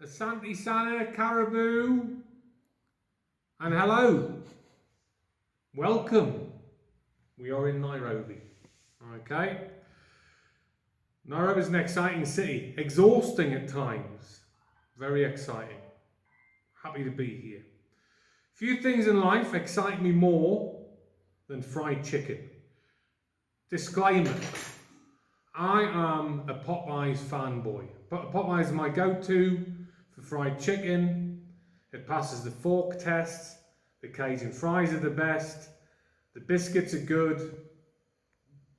Asante Sana, Caribou, and hello. Welcome. We are in Nairobi. Okay. Nairobi is an exciting city, exhausting at times, very exciting. Happy to be here. Few things in life excite me more than fried chicken. Disclaimer, I am a Popeyes fanboy. Popeyes is my go-to for fried chicken. It passes the fork test. The Cajun fries are the best. The biscuits are good.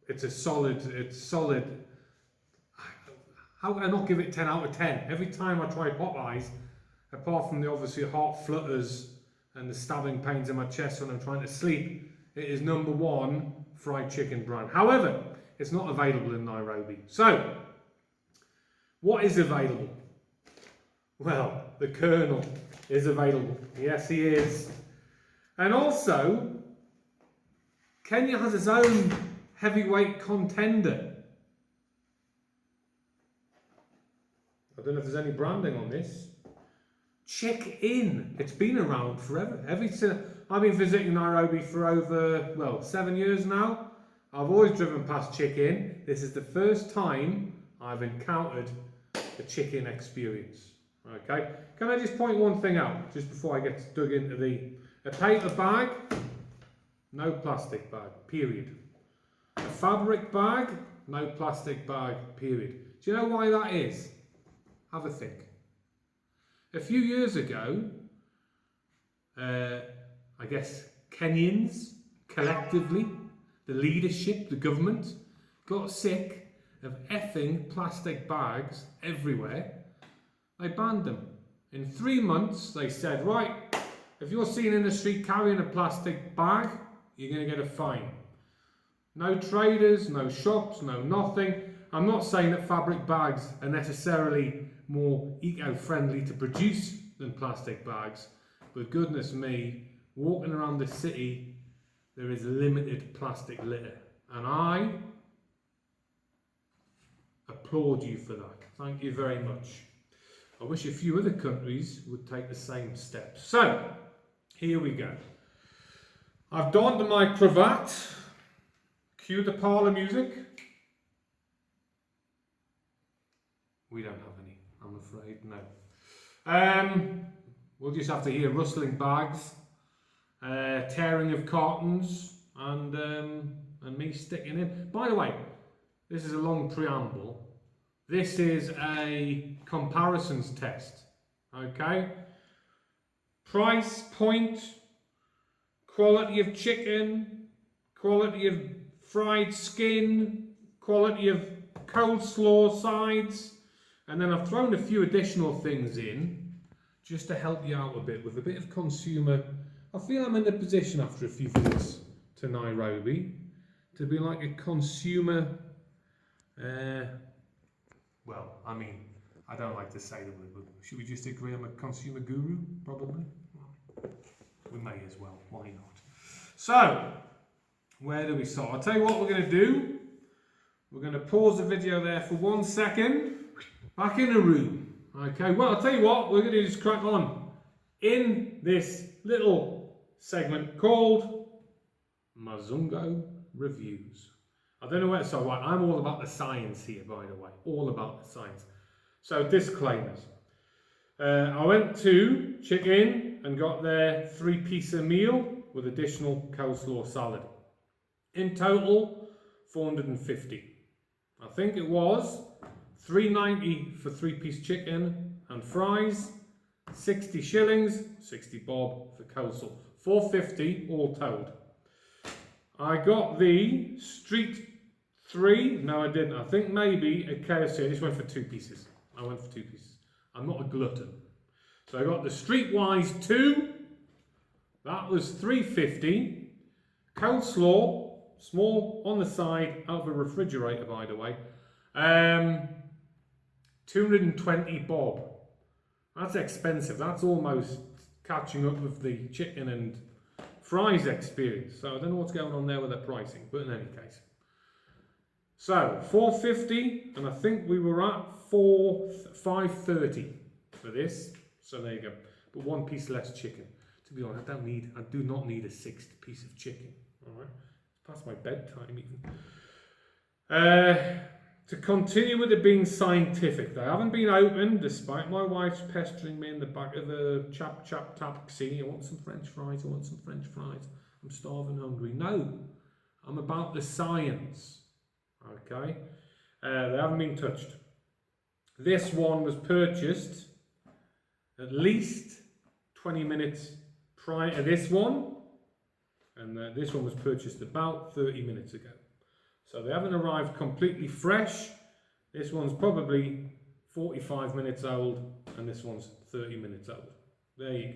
It's solid. How can I not give it 10 out of 10? Every time I try Popeyes, apart from the obviously heart flutters and the stabbing pains in my chest when I'm trying to sleep, it is number one fried chicken brand. However, it's not available in Nairobi. So, what is available? Well, the Colonel is available. Yes, he is. And also, Kenya has its own heavyweight contender. I don't know if there's any branding on this. Check in. It's been around forever. I've been visiting Nairobi for over, 7 years now. I've always driven past Chick-In. This is the first time I've encountered the Chick-In experience. Okay. Can I just point one thing out just before I get dug into a paper bag? No plastic bag. Period. A fabric bag? No plastic bag. Period. Do you know why that is? Have a think. A few years ago, I guess Kenyans, collectively, the leadership, the government, got sick of effing plastic bags everywhere. They banned them. In 3 months, they said, right, if you're seen in the street carrying a plastic bag, you're going to get a fine. No traders, no shops, no nothing. I'm not saying that fabric bags are necessarily more eco-friendly to produce than plastic bags, but goodness me, walking around the city, there is limited plastic litter, and I applaud you for that. Thank you very much. I wish a few other countries would take the same steps. So, here we go. I've donned my cravat. Cue the parlour music. We don't have any, I'm afraid, no. We'll just have to hear rustling bags, tearing of cartons, and me sticking in. By the way, this is a long preamble. This is a comparisons test, okay? Price point, quality of chicken, quality of fried skin, quality of coleslaw sides, and then I've thrown a few additional things in just to help you out a bit with a bit of consumer. I feel I'm in the position after a few visits to Nairobi to be like a consumer, I don't like to say the word, but should we just agree I'm a consumer guru? Probably. We may as well, why not? So, where do we start? I'll tell you what we're going to do. We're going to pause the video there for 1 second. Back in the room. Okay, well, I'll tell you what, we're going to just crack on in this little segment called Mzungu Reviews. I don't know where, so right, I'm all about the science here, by the way. All about the science. So, disclaimers. I went to Chick-In and got their 3-piece meal with additional coleslaw salad. In total, 450. I think it was $3.90 for 3-piece chicken and fries, 60 shillings, 60 bob for coleslaw. 450 all told. I got the street 3. No, I didn't. I think maybe a KFC. I just went for 2 pieces. I went for 2 pieces. I'm not a glutton. So I got the Streetwise 2. That was $3.50. Coleslaw, small on the side, out of a refrigerator, by the way. 220 bob. That's expensive. That's almost catching up with the chicken and fries experience. So I don't know what's going on there with the pricing, but in any case. So $4.50, and I think we were at $5.30. for this. So there you go. But 1 piece less chicken. To be honest, I do not need a 6th piece of chicken. All right, it's past my bedtime even. To continue with it being scientific, they haven't been opened despite my wife's pestering me in the back of the chap taxi. I want some French fries. I want some French fries. I'm starving, hungry. No, I'm about the science. Okay, they haven't been touched. This one was purchased at least 20 minutes prior to this one, and this one was purchased about 30 minutes ago. So they haven't arrived completely fresh. This one's probably 45 minutes old, and this one's 30 minutes old. There you go.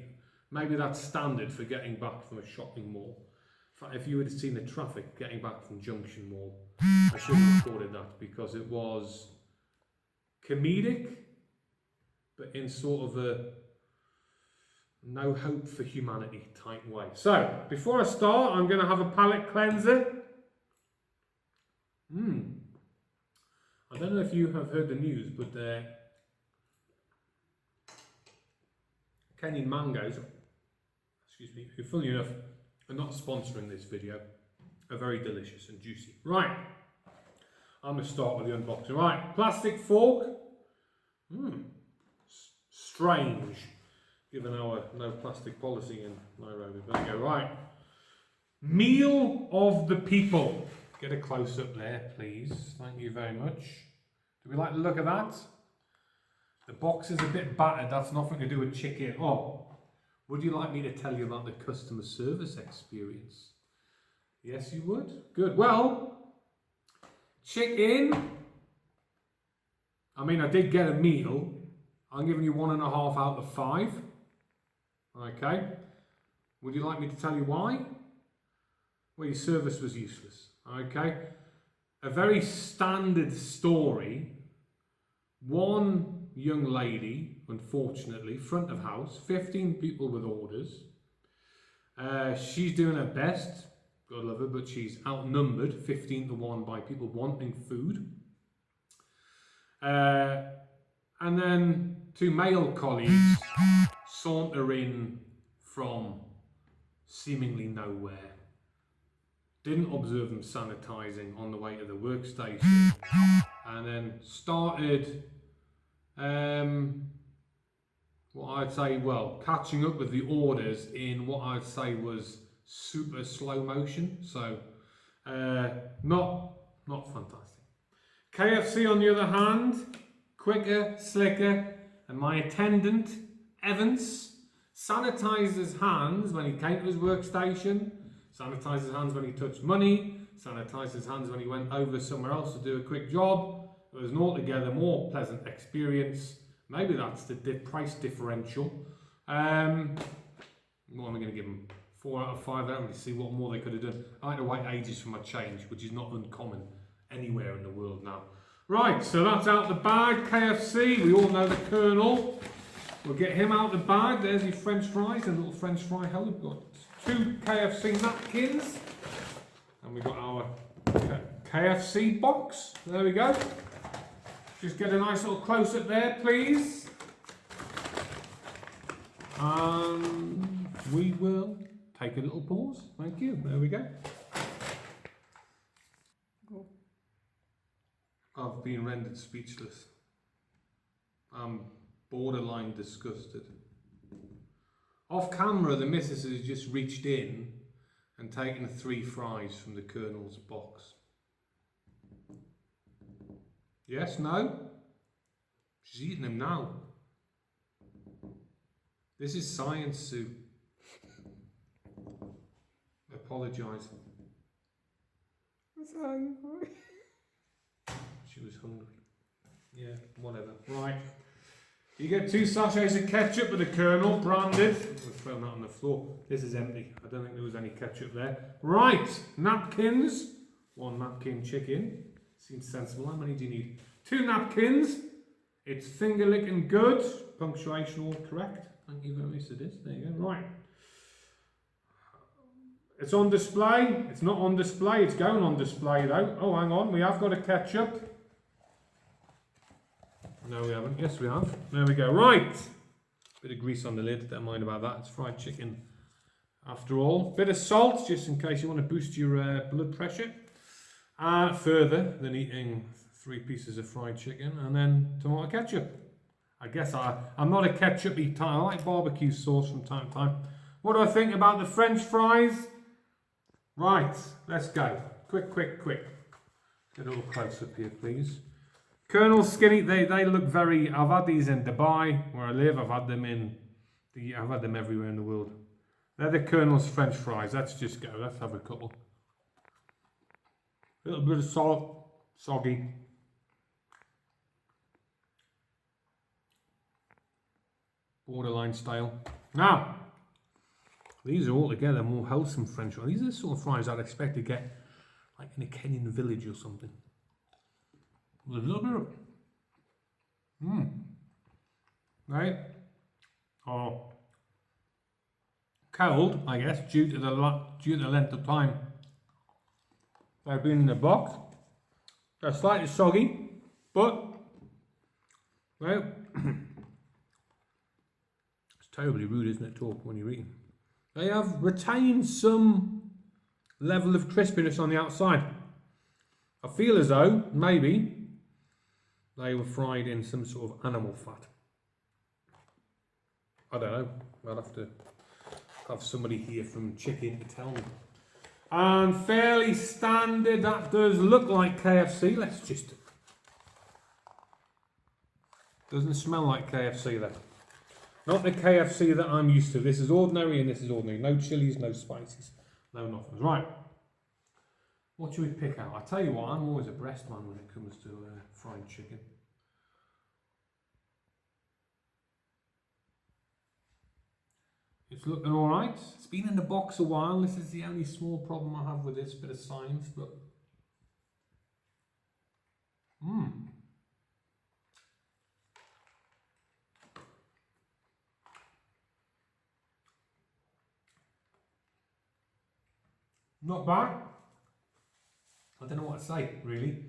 Maybe that's standard for getting back from a shopping mall. In fact, if you would have seen the traffic getting back from Junction Mall, I should have recorded that because it was comedic, but in sort of a no hope for humanity type way. So, before I start, I'm going to have a palate cleanser. I don't know if you have heard the news, but Kenyan mangoes, excuse me, who funnily enough are not sponsoring this video, are very delicious and juicy. Right, I'm going to start with the unboxing. Right, plastic fork. Strange, given our no plastic policy in Nairobi. There you go. Right, meal of the people. Get a close up there, please. Thank you very much. Do we like the look of that? The box is a bit battered. That's nothing to do with chicken. Oh, would you like me to tell you about the customer service experience? Yes, you would. Good. Well, chicken. I mean, I did get a meal. I'm giving you 1.5 out of 5. Okay. Would you like me to tell you why? Well, your service was useless. Okay, a very standard story. One young lady, unfortunately, front of house, 15 people with orders. She's doing her best, God love her, but she's outnumbered 15 to 1 by people wanting food. And then 2 male colleagues saunter in from seemingly nowhere. Didn't observe them sanitising on the way to the workstation, and then started, what I'd say, well, catching up with the orders in what I'd say was super slow motion. So, not fantastic. KFC, on the other hand, quicker, slicker, and my attendant, Evans, sanitised his hands when he came to his workstation. Sanitised his hands when he touched money, sanitised his hands when he went over somewhere else to do a quick job. It was an altogether more pleasant experience. Maybe that's the price differential. What am I going to give him? 4 out of 5. I don't really see what more they could have done. I had to wait ages for my change, which is not uncommon anywhere in the world now. Right, so that's out the bag. KFC, we all know the Colonel. We'll get him out the bag. There's your French fries, a little French fry hole. We've got 2 KFC napkins, and we've got our KFC box. There we go. Just get a nice little close up there, please. We will take a little pause. Thank you. There we go. I've been rendered speechless. I'm borderline disgusted. Off camera, the missus has just reached in and taken 3 fries from the Colonel's box. Yes, no? She's eating them now. This is science, Sue. Apologise. I'm so hungry. She was hungry. Yeah, whatever. Right. You get 2 sachets of ketchup with the Colonel, branded. We've thrown that on the floor. This is empty. I don't think there was any ketchup there. Right, napkins. 1 napkin chicken. Seems sensible. How many do you need? 2 napkins. It's finger licking good. Punctuation all correct. Thank you very much. It is. There you go. Right. It's on display. It's not on display. It's going on display though. Oh, hang on. We have got a ketchup. No, we haven't. Yes, we have. There we go. Right. Bit of grease on the lid, don't mind about that. It's fried chicken after all. Bit of salt, just in case you want to boost your blood pressure. Further than eating 3 pieces of fried chicken. And then tomato ketchup. I guess I'm not a ketchup-y type. I like barbecue sauce from time to time. What do I think about the French fries? Right, let's go. Quick. Get a little close up here, please. Colonel Skinny, they look very. I've had these in Dubai, where I live. I've had them everywhere in the world. They're the Colonel's French fries. Let's just go. Let's have a couple. A little bit of salt, soggy. Borderline style. Now, these are altogether more wholesome French fries. These are the sort of fries I'd expect to get like in a Kenyan village or something. With a little bit of right? Oh, cold, I guess, due to the length of time they've been in the box. They're slightly soggy, but well, it's terribly rude, isn't it, to talk when you're eating. They have retained some level of crispiness on the outside. I feel as though maybe they were fried in some sort of animal fat. I don't know. I'll have to have somebody here from chicken to tell me. And fairly standard, that does look like KFC. Let's just... Doesn't smell like KFC then. Not the KFC that I'm used to. This is ordinary and this is ordinary. No chilies, no spices, no nothing. Right. What should we pick out? I tell you what, I'm always a breast man when it comes to fried chicken. It's looking alright. It's been in the box a while. This is the only small problem I have with this bit of science, but... Not bad. I don't know what to say, really.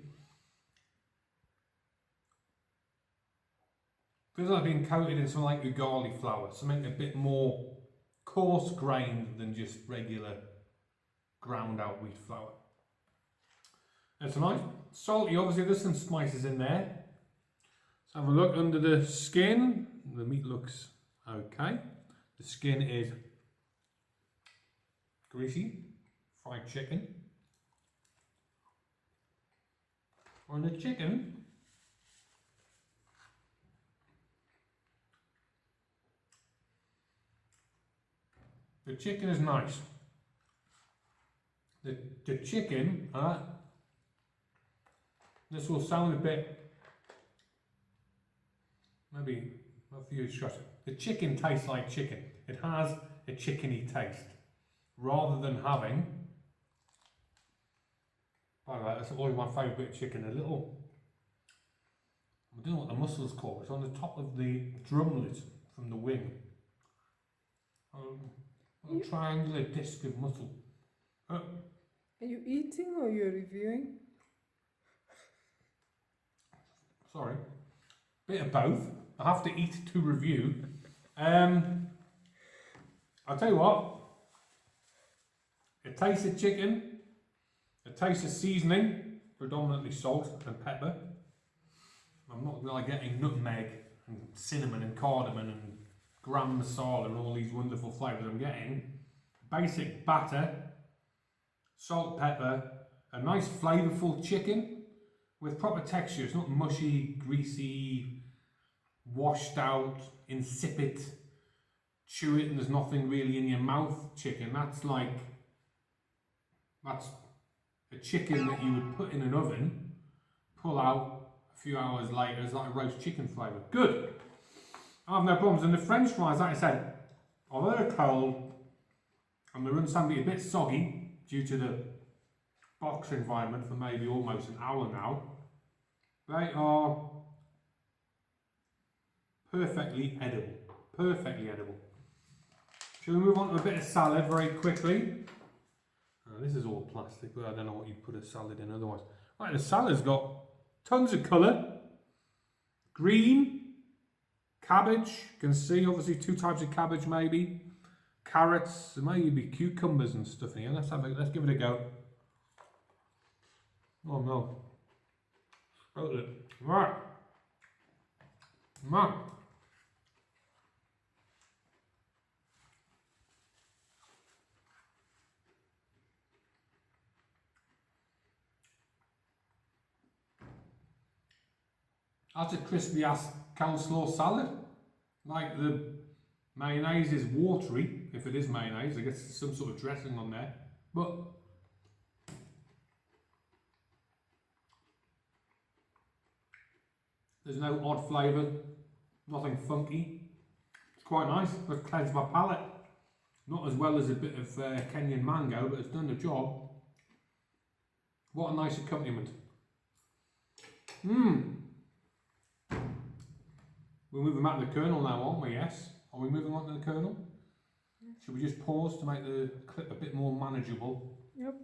Feels like being coated in something like ugali flour, something a bit more coarse grained than just regular ground out wheat flour. It's nice, salty. Obviously, there's some spices in there. Let's have a look under the skin. The meat looks okay. The skin is greasy. Fried chicken. On the chicken, the chicken is nice. The chicken, this will sound a bit, maybe not for you to stress it. The chicken tastes like chicken. It has a chickeny taste, rather than having. By the way, that's always my favourite bit of chicken. A little, I don't know what the muscle's called. It's on the top of the drumlet from the wing. A little triangular disc of muscle. Are you eating or you're reviewing? Sorry, bit of both. I have to eat to review. I'll tell you what. It tastes of chicken. A taste of seasoning, predominantly salt and pepper. I'm not really getting nutmeg and cinnamon and cardamom and gram masala and all these wonderful flavours. I'm getting basic batter, salt, pepper, a nice flavourful chicken with proper texture. It's not mushy, greasy, washed out, insipid, chew it and there's nothing really in your mouth chicken. That's a chicken that you would put in an oven, pull out a few hours later as like a roast chicken flavour. Good. I have no problems. And the French fries, like I said, although they're cold and they're understandably a bit soggy due to the box environment for maybe almost an hour now, they are perfectly edible. Perfectly edible. Shall we move on to a bit of salad very quickly? This is all plastic, but I don't know what you'd put a salad in otherwise. Right, the salad's got tons of colour. Green, Cabbage, you can see obviously 2 types of cabbage maybe. Carrots, there may be cucumbers and stuff in here. Let's give it a go. Oh no. Right. Man. That's a crispy ass coleslaw salad. Like the mayonnaise is watery, if it is mayonnaise, I guess some sort of dressing on there. But there's no odd flavour, nothing funky. It's quite nice, it's cleansed my palate. Not as well as a bit of Kenyan mango, but it's done the job. What a nice accompaniment. We're moving back to the kernel now, aren't we? Yes. Are we moving on to the kernel? Yes. Should we just pause to make the clip a bit more manageable? Yep.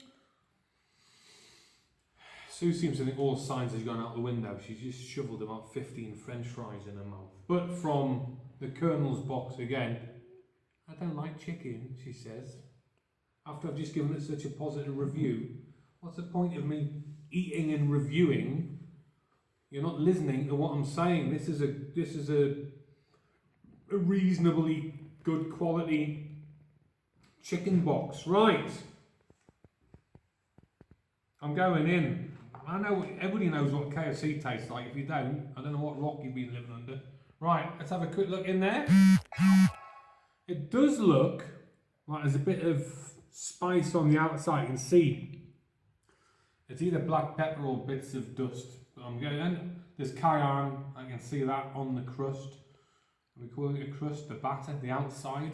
Sue seems to think all signs have gone out the window. She's just shoveled about 15 French fries in her mouth. But from the kernel's box again, I don't like chicken, she says. After I've just given it such a positive review, what's the point of me eating and reviewing? You're not listening to what I'm saying. This is a reasonably good quality chicken box. Right. I'm going in. I know everybody knows what KFC tastes like. If you don't, I don't know what rock you've been living under. Right, let's have a quick look in there. It does look like there's a bit of spice on the outside. You can see it's either black pepper or bits of dust. I'm going in. There's cayenne, I can see that on the crust. We call it a crust, the batter, the outside.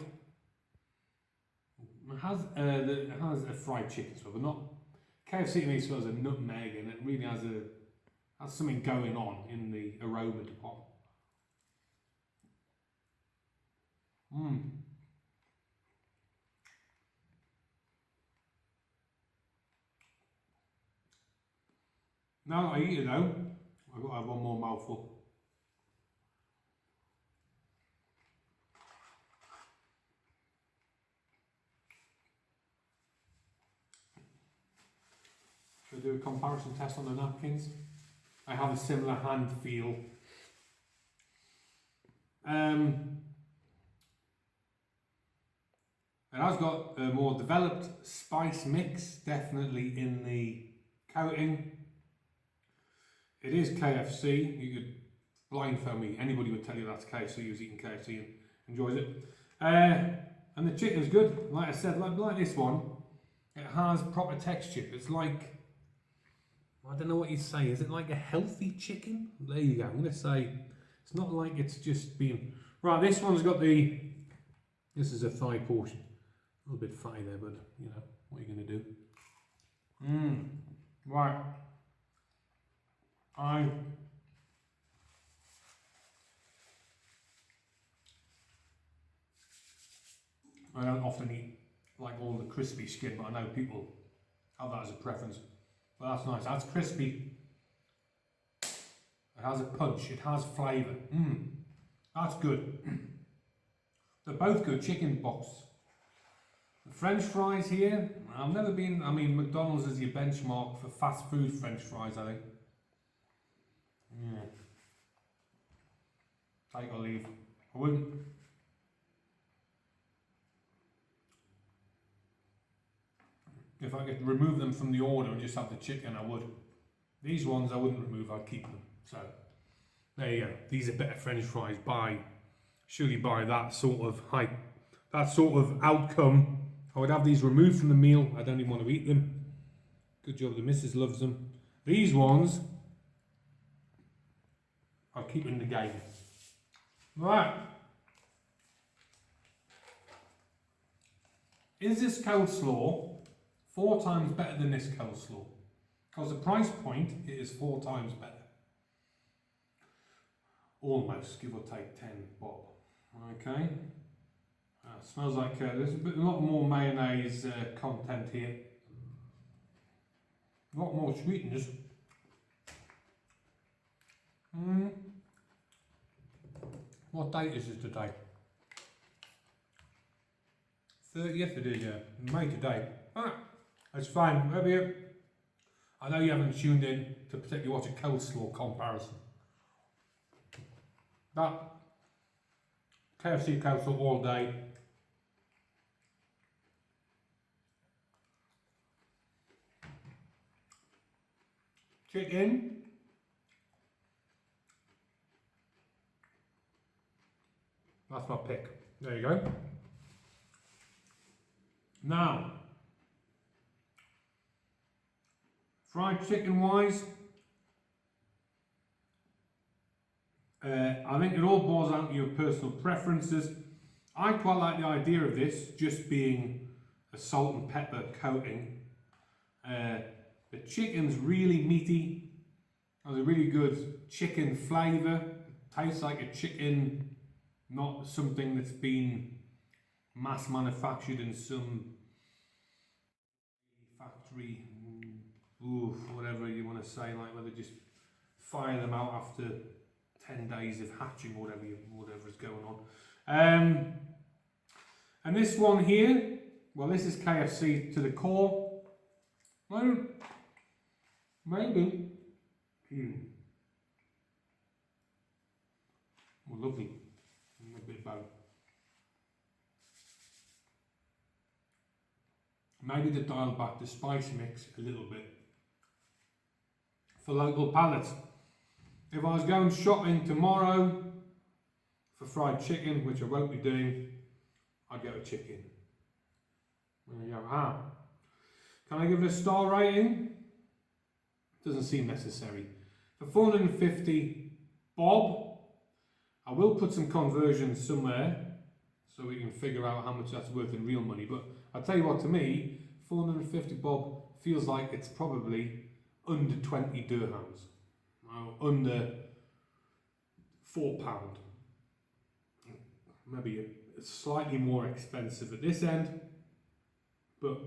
It has a fried chicken smell, but not KFC to me smells a nutmeg, and it really has something going on in the aroma department. Now that I eat it though, I've got to have one more mouthful. Should I do a comparison test on the napkins? I have a similar hand feel. It has got a more developed spice mix, definitely in the coating. It is KFC. You could blindfold me. Anybody would tell you that's KFC who's eating KFC and enjoys it. And the chicken's good. Like I said, like this one, it has proper texture. It's like, I don't know what you say. Is it like a healthy chicken? There you go. I'm going to say it's not like it's just been... Right, this one's got the... This is a thigh portion. A little bit fatty there, but you know, what are you going to do? Right. I don't often eat like all the crispy skin, but I know people have that as a preference. But that's nice. That's crispy. It has a punch. It has flavour. That's good. They're both good. Chicken box. The French fries here. I've never been. I mean, McDonald's is your benchmark for fast food French fries, I think. Take or leave. I wouldn't. If I could remove them from the order and just have the chicken, I would. These ones I wouldn't remove, I'd keep them. So, there you go. These are better French fries surely by that sort of outcome. I would have these removed from the meal. I don't even want to eat them. Good job, the missus loves them. These ones, I'll keep in the game. Right. Is this coleslaw 4 times better than this coleslaw? Because the price point, it is 4 times better. Almost, give or take 10 bob. Okay. Smells like there's a lot more mayonnaise content here. A lot more sweetness. What date is it today? 30th it is, yeah. May today. Ah, that's fine. Maybe I know you haven't tuned in to particularly watch a coleslaw comparison. That KFC coleslaw all day. Chicken. That's my pick. There you go. Now, fried chicken wise, I think it all boils down to your personal preferences. I quite like the idea of this just being a salt and pepper coating. The chicken's really meaty, has a really good chicken flavour, tastes like a chicken, not something that's been mass manufactured in some factory, whatever you want to say, like where they just fire them out after 10 days of hatching or whatever's going on. And this one here, well, this is KFC to the core. Well, maybe. Well, lovely. A bit bad. Maybe to dial back the spice mix a little bit for local palates. If I was going shopping tomorrow for fried chicken, which I won't be doing, I'd go with chicken. There you go. Can I give it a star rating? Doesn't seem necessary. For 450 bob, I will put some conversions somewhere so we can figure out how much that's worth in real money. But I'll tell you what, to me, 450 bob feels like it's probably under 20 dirhams. Under £4. Maybe it's slightly more expensive at this end. But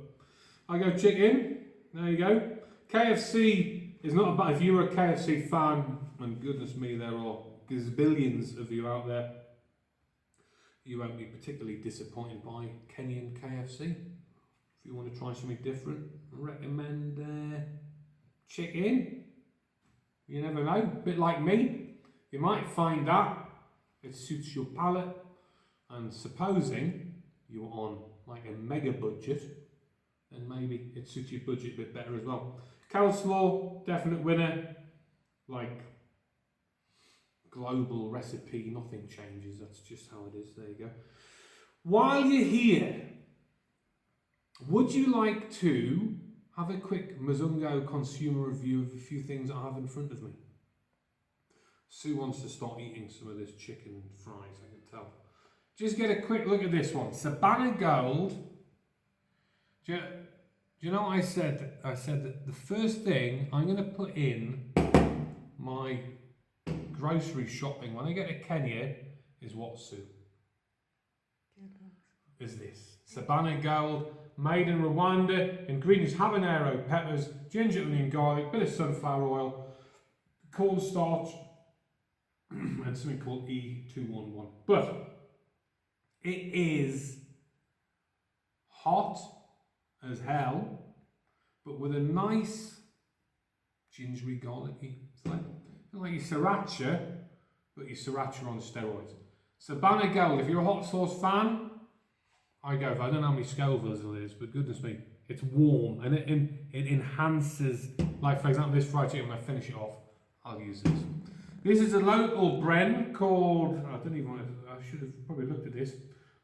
I go chicken. There you go. KFC is not bad. If you're a KFC fan, and goodness me, there are gazillions of you out there, you won't be particularly disappointed by Kenyan KFC. If you want to try something different, I recommend chicken. You never know, a bit like me, you might find that it suits your palate, and supposing you're on like a mega budget, then maybe it suits your budget a bit better as well. Coleslaw, definite winner. Like global recipe, nothing changes, that's just how it is. There you go. While you're here, would you like to have a quick Mzungu consumer review of a few things I have in front of me? Sue wants to start eating some of this chicken fries, I can tell. Just get a quick look at this one. Savannah Gold. Do you know what I said? I said that the first thing I'm going to put in my grocery shopping when I get to Kenya is what, Sue? Is this. Savannah Gold, made in Rwanda, ingredients habanero peppers, ginger, onion, garlic, bit of sunflower oil, cornstarch, and something called E211. But it is hot as hell, but with a nice gingery garlicky flavour. Like your sriracha, but your sriracha on steroids. Savannah Gold, if you're a hot sauce fan, I go for, I don't know how many Scovilles it is, but goodness me, it's warm and it enhances, like for example this fried chicken, when I finish it off, I'll use this. This is a local brand called, I don't even want to, I should have probably looked at this,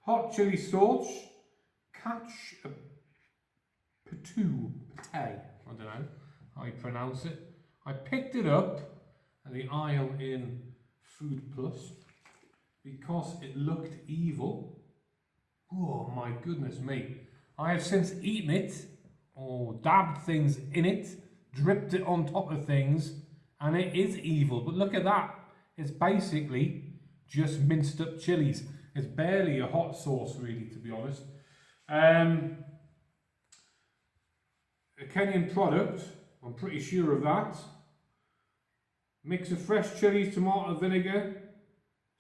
hot chili sauce, catch a pate, I don't know how you pronounce it. I picked it up at the aisle in Food Plus because it looked evil. Oh my goodness me. I have since eaten it, or dabbed things in it, dripped it on top of things, and it is evil. But look at that. It's basically just minced up chilies. It's barely a hot sauce really, to be honest. A Kenyan product, I'm pretty sure of that. Mix of fresh chilies, tomato vinegar,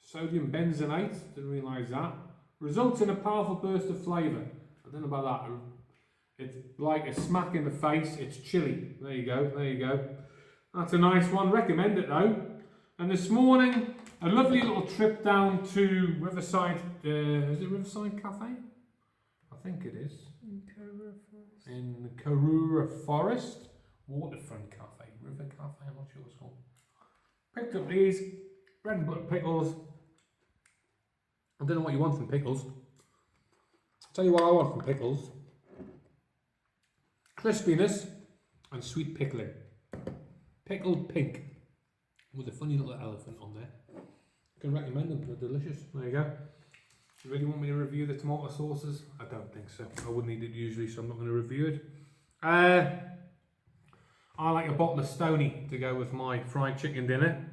Sodium benzenate, didn't realise that. Results in a powerful burst of flavour. I don't know about that. It's like a smack in the face. It's chilly. There you go, there you go. That's a nice one. Recommend it though. And this morning, a lovely little trip down to Riverside. Is it Riverside Cafe? I think it is. In Carver Forest. In Karura Forest. Waterfront Cafe. River Cafe, I'm not sure what it's called. Picked up these bread and butter pickles. I don't know what you want from pickles. I'll tell you what I want from pickles. Crispiness and sweet pickling. Pickled pink with a funny little elephant on there. Can recommend them, they're delicious. There you go. You really want me to review the tomato sauces? I don't think so. I wouldn't eat it usually, so I'm not going to review it. I like a bottle of Stony to go with my fried chicken dinner.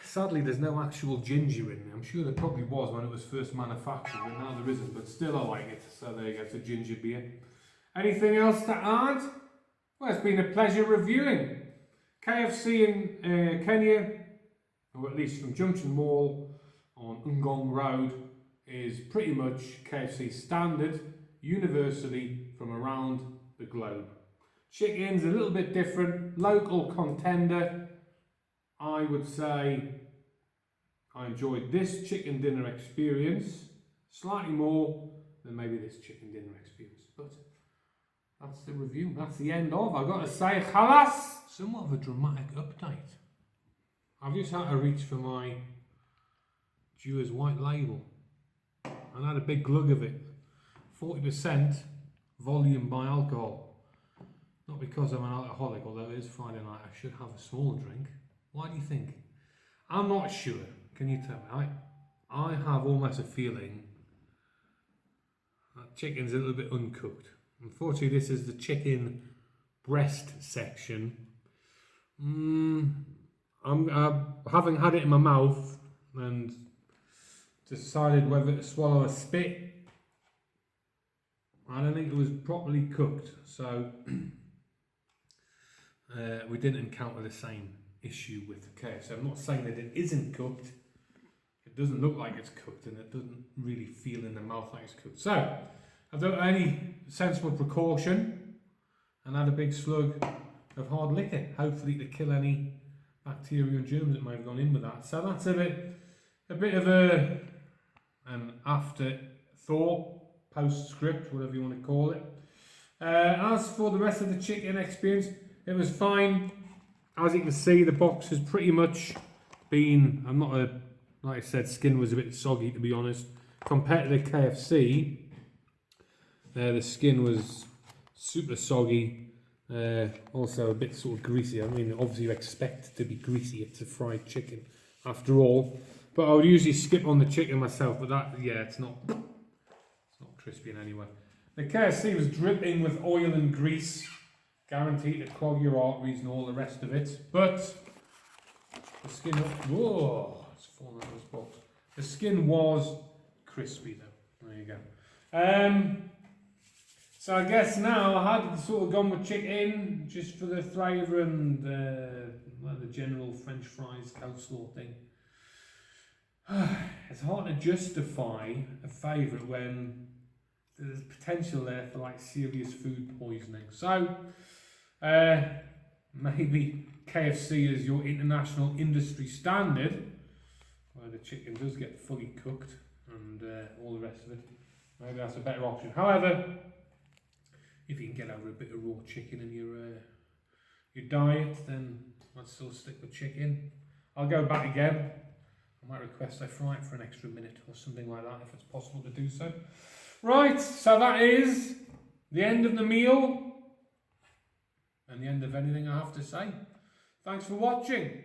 Sadly, there's no actual ginger in there. I'm sure there probably was when it was first manufactured, but now there isn't. But still, I like it. So there you go, it's a ginger beer. Anything else to add? Well, it's been a pleasure reviewing. KFC in Kenya, or at least from Junction Mall on Ngong Road, is pretty much KFC standard, universally from around the globe. Chicken's a little bit different, local contender. I would say I enjoyed this chicken dinner experience slightly more than maybe this chicken dinner experience, but that's the review. That's the end of. I've got to say, halas! Somewhat of a dramatic update. I've just had to reach for my Dewar's White Label and had a big glug of it. 40% volume by alcohol. Not because I'm an alcoholic, although it is Friday night, I should have a small drink. Why do you think? I'm not sure. Can you tell me? I have almost a feeling that chicken's a little bit uncooked. Unfortunately, this is the chicken breast section. Having had it in my mouth and decided whether to swallow a spit, I don't think it was properly cooked. So we didn't encounter the same issue with the KFC. I'm not saying that it isn't cooked. It doesn't look like it's cooked and it doesn't really feel in the mouth like it's cooked. So I've done any sensible precaution and had a big slug of hard liquor, hopefully to kill any bacteria and germs that might have gone in with that. So that's a bit of an afterthought, postscript, whatever you want to call it. As for the rest of the chicken experience, it was fine. As you can see, the box has pretty much been, like I said, skin was a bit soggy to be honest. Compared to the KFC, the skin was super soggy, also a bit sort of greasy. I mean, obviously you expect it to be greasy, it's a fried chicken after all. But I would usually skip on the chicken myself, but that, yeah, it's not crispy in any way. The KFC was dripping with oil and grease, guaranteed to clog your arteries and all the rest of it. But the skin, whoa, it's fallen out of this box. The skin was crispy though. There you go. So I guess now I had sort of gone with chicken just for the flavour and the general French fries coleslaw thing. It's hard to justify a favourite when there's potential there for like serious food poisoning. So maybe KFC is your international industry standard, where the chicken does get fully cooked and all the rest of it. Maybe that's a better option. However, if you can get over a bit of raw chicken in your diet, then I'd still stick with chicken. I'll go back again. I might request I fry it for an extra minute or something like that if it's possible to do so. Right, so that is the end of the meal and the end of anything I have to say. Thanks for watching.